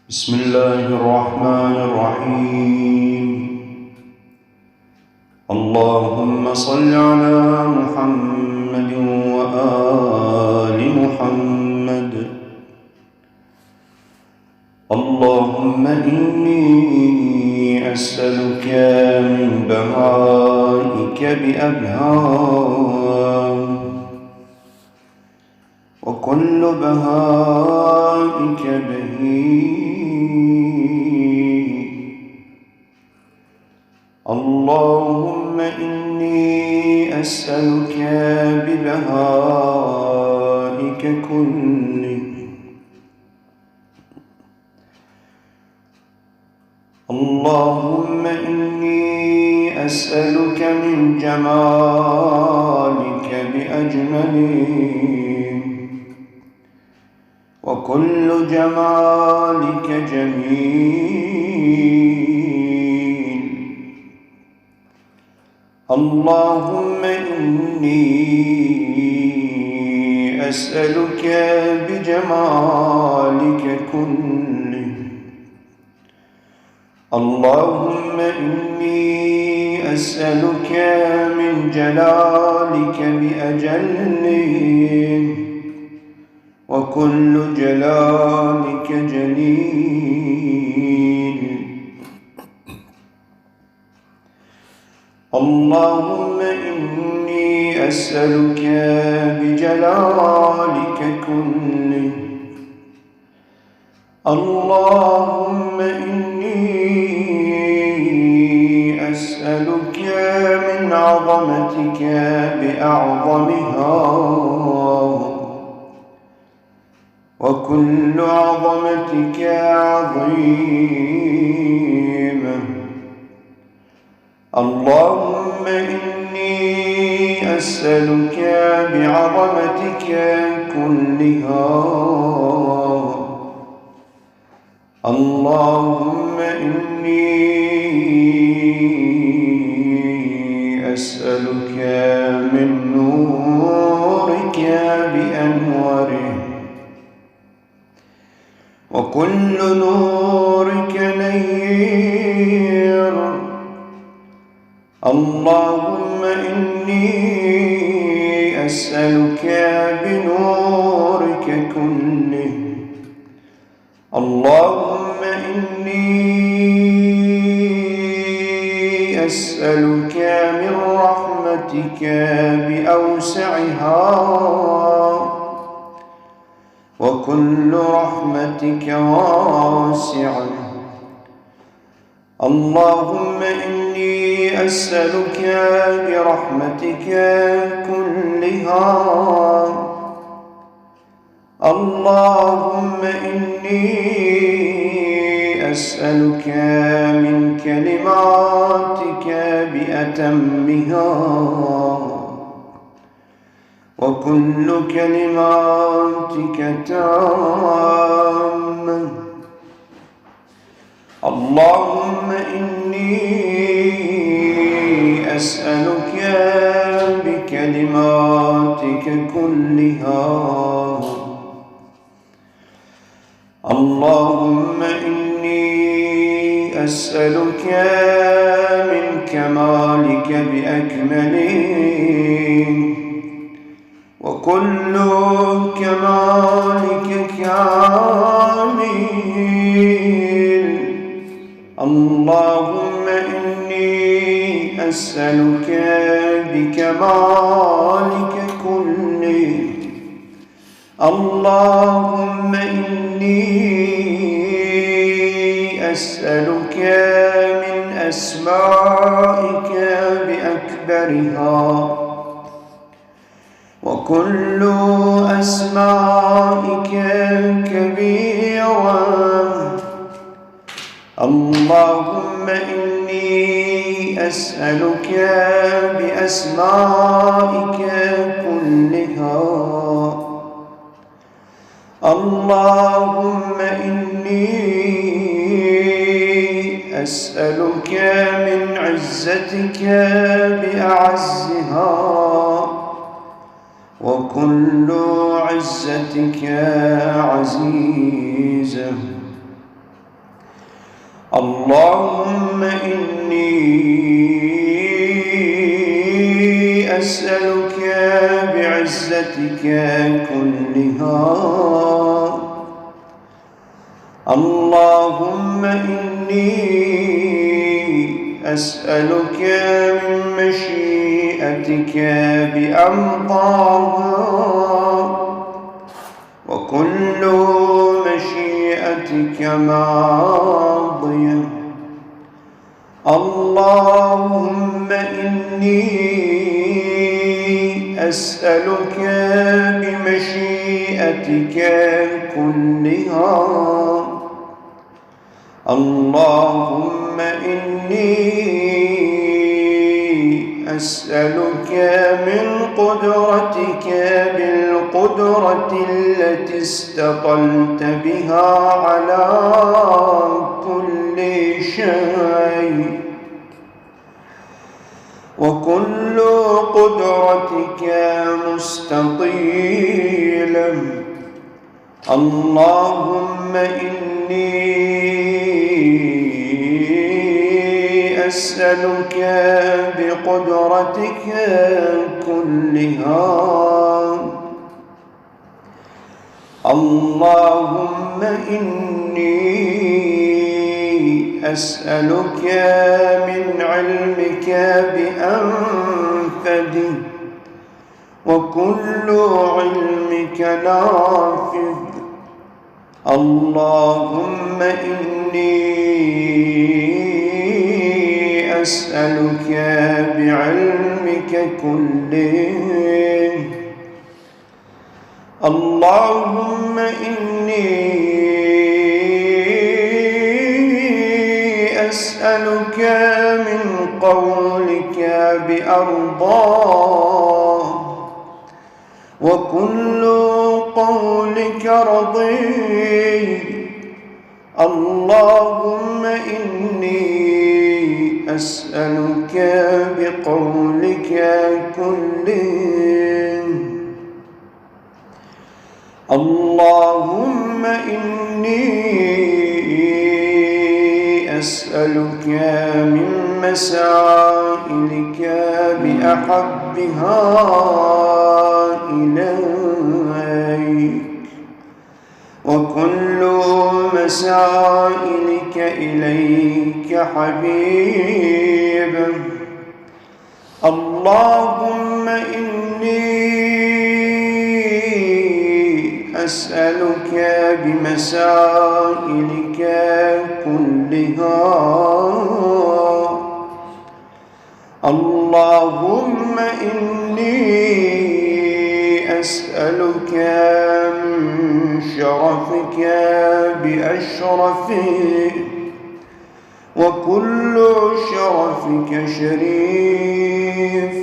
بسم الله الرحمن الرحيم. اللهم صل على محمد وآل محمد. اللهم إني أسألك من بهائك بأبهام، وكل بهائك بهيم. اللهم إني أسألك ببهائك كله. اللهم إني أسألك من جمالك بأجمله، وكل جمالك جميل. اللهم إني أسألك بجمالك كله. اللهم إني أسألك من جلالك بأجله، وكل جلالك جليل. اللهم إني أسألك بجلالك كله. اللهم إني أسألك من عظمتك بأعظمها، وكل عظمتك عظيمة. اللهم إني أسألك بعظمتك كلها. اللهم إني أسألك من نورك بأنواره، وكل نورك نير. اللهم إني أسألك بنورك كله. اللهم إني أسألك من رحمتك بأوسعها، وكل رحمتك واسعة. اللهم إني أسألك برحمتك كلها. اللهم إني أسألك من كلماتك بأتمها، وكل كلماتك تامة. اللهم إني أسألك بكلماتك كلها. اللهم إني أسألك من كمالك بأكمله، وكل كمالك كامل. اللهم إني أسألك بكمالك كله. اللهم إني أسألك من أسمائك بأكبرها، وكل أسمائك كبيرة. اللهم إني أسألك بأسمائك كلها. اللهم إني أسألك من عزتك بأعزها، وكل عزتك عزيزة. اللهم إني أسألك بعزتك كلها. اللهم إني أسألك من مشيئتك بأمضاها، وكل مشيئتك ماضية. اللهم إني أسألك بمشيئتك كلها. اللهم إني أسألك من قدرتك بالقدرة التي استطلت بها على كل شيء، وكل قدرتك مستطيلة. اللهم إني أسألك بقدرتك كلها. اللهم إني أسألك من علمك بأنفذه، وكل علمك نافذ. اللهم إني أسألك بعلمك كله. اللهم إني أسألك من قولك بأرضاه، وكل قولك رضي. اللهم إني أسألك بقولك كله. اللهم إني أسألك من مسائلك بأحبها إليك، وكل مسائلك إليك حبيب. اللهم إني أسألك بمسائلك كلها. اللهم إني أسألك من شرفك بأشرفه، وكل شرفك شريف.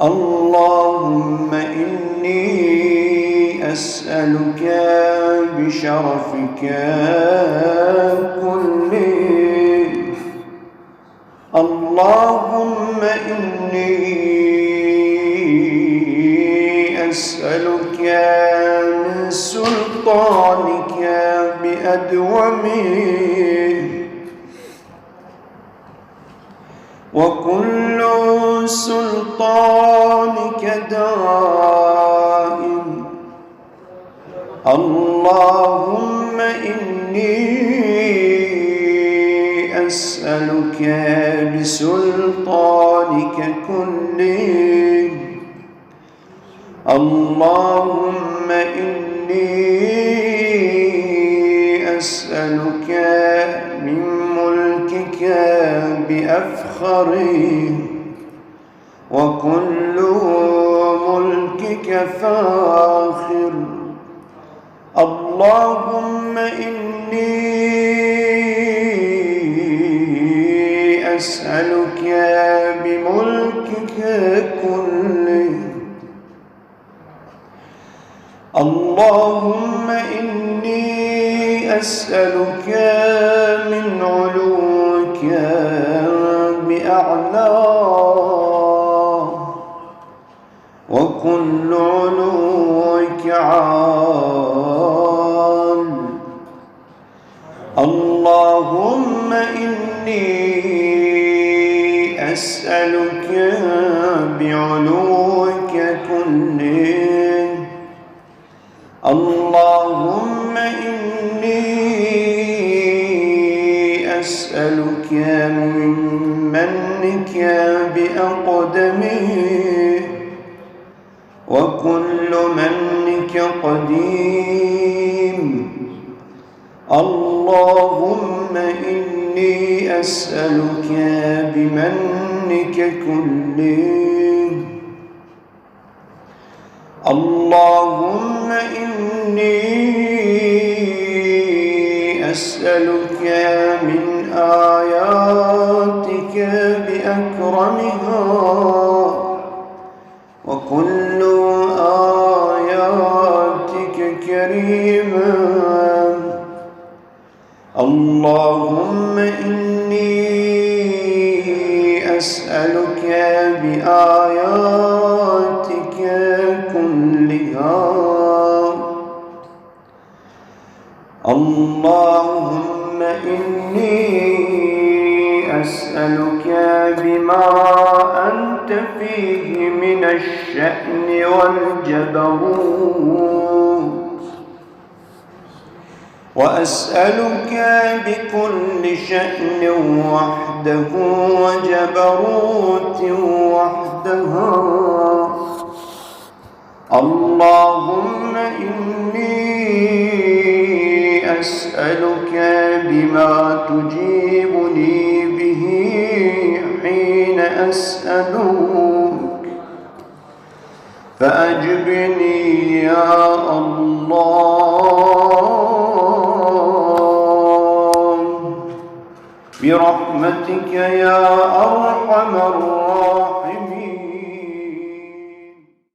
اللهم إني أسألك بشرفك كله. اللهم إني أسألك من سلطانك بأدومه، وكل سلطانك دائم. اللهم إني أسألك بسلطانك كله. اللهم إني أسألك من ملكك بأفخره، وكل ملكك فاخر. اللهم إني أسألك بملكك كله. اللهم إني أسألك من علوك بأعلاه، وكل علوك عال. اللهم أسألك بعلوك كله. اللهم إني أسألك من منك بأقدمه، وكل منك قديم. اللهم إني أسألك بمنك كله. اللهم إني أسألك من آياتك بأكرمها، وكل آياتك كريمة. اللهم إني أسألك بآياتك كلها. اللهم إني أسألك بما أنت فيه من الشأن والجبروت، وأسألك بكل شأن وحده وجبروت وحدها. اللهم إني أسألك بما تجيبني به حين أسألك، فأجبني يا الله برحمتك يا أرحم الراحمين.